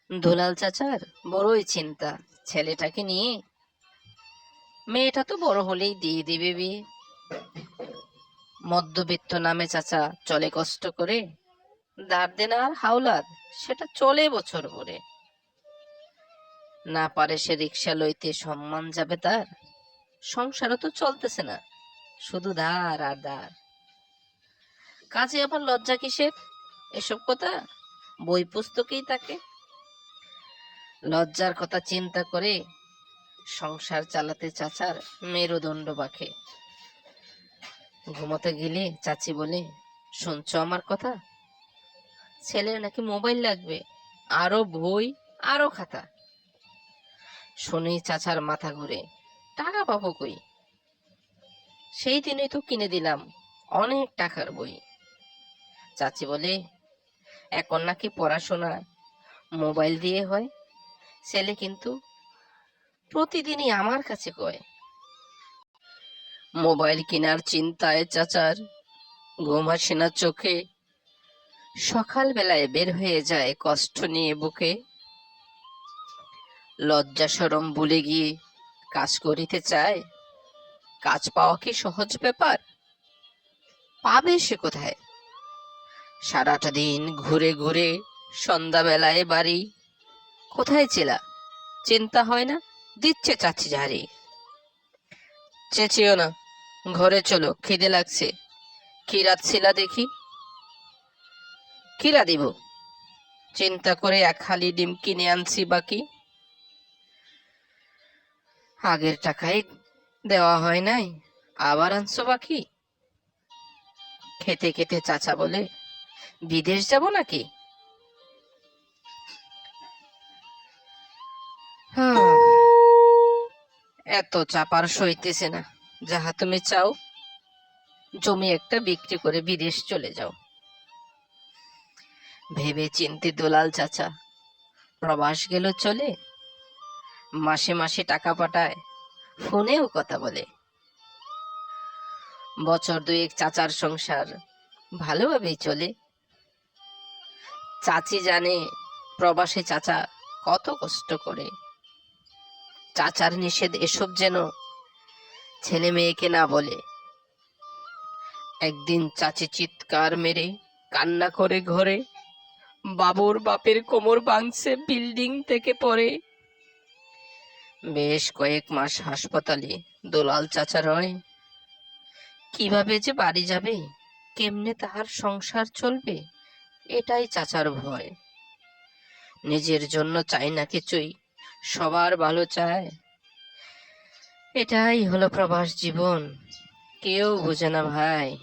দুলাল চাচার বড়ই চিন্তা ছেলেটাকে নিয়ে। মেয়েটা তো বড় হলেই দিয়ে দিবে বিয়ে। মধ্যবিত্ত নামে চাচা চলে কষ্ট করে, ধার দেনা আর হাওলাত সেটা চলে বছর ভরে। না পারে সে রিক্সা লইতে, সম্মান যাবে তার। সংসারও তো চলতেছে না, শুধু ধার আর ধার। কাজে আবার লজ্জা কিসের? এসব কথা বই পুস্তকেই তাকে। লজ্জার কথা চিন্তা করে সংসার চালাতে চাচার মেরুদণ্ড বাঁকে। ঘুমোতে গেলে চাচি বলে, শুনছো আমার কথা? ছেলের নাকি মোবাইল লাগবে, আরো বই, আরো খাতা। শুনেই চাচার মাথা ঘুরে, টাকা পাবো কই? সেই দিনই তো কিনে দিলাম অনেক টাকার বই। চাচি বলে, এখন নাকি পড়াশোনা মোবাইল দিয়ে হয়। ছেলে কিন্তু প্রতিদিনই আমার কাছে কয়। মোবাইল কেনার চিন্তায় চাচার ঘুম আসে না চোখে। সকাল বেলায় বের হয়ে যায় কষ্ট নিয়ে বুকে। লজ্জা শরম ভুলে গিয়ে কাজ করিতে চায়। কাজ পাওয়া কি সহজ ব্যাপার? পাবে সে কোথায়? সারাটা দিন ঘুরে ঘুরে সন্ধ্যা বেলায় বাড়ি। কোথায় চেলা? চিন্তা হয় না, দিচ্ছে চাচি ঝাড়ি। চেঁচিও না, ঘরে চলো, খিদে লাগছে। কি রাঁধছিলা দেখি? কিরা দিব? চিন্তা করে এক হালি ডিম কিনে আনছি বাকি। আগের টাকাই দেওয়া হয় নাই, আবার আনছো বাকি। খেতে খেতে চাচা বলে, বিদেশ যাব নাকি? এত চাপার সইতেছে না। যাহা তুমি চাও, জমি একটা বিক্রি করে বিদেশ চলে যাও। ভেবে চিন্তে দুলাল চাচা প্রবাস গেল চলে। মাসে মাসে টাকা পাঠায়, ফোনেও কথা বলে। বছর দুয়েক চাচার সংসার ভালোভাবেই চলে। চাচি জানে প্রবাসে চাচা কত কষ্ট করে। চাচার নিষেধ এসব যেন ছেলে মেয়েকে না বলে। একদিন চাচি চিৎকার মেরে কান্না করে ঘরে, বাবুর বাপের কোমর ভাঙছে বিল্ডিং থেকে পড়ে। বেশ কয়েক মাস হাসপাতালে দুলাল চাচা রয়। কিভাবে যে বাড়ি যাবে, কেমনে তাহার সংসার চলবে, এটাই চাচার ভয়। নিজের জন্য চাই না কিছুই, সবার ভালো চায়। এটাই হলো প্রবাস জীবন, কেউ বোঝে না ভাই।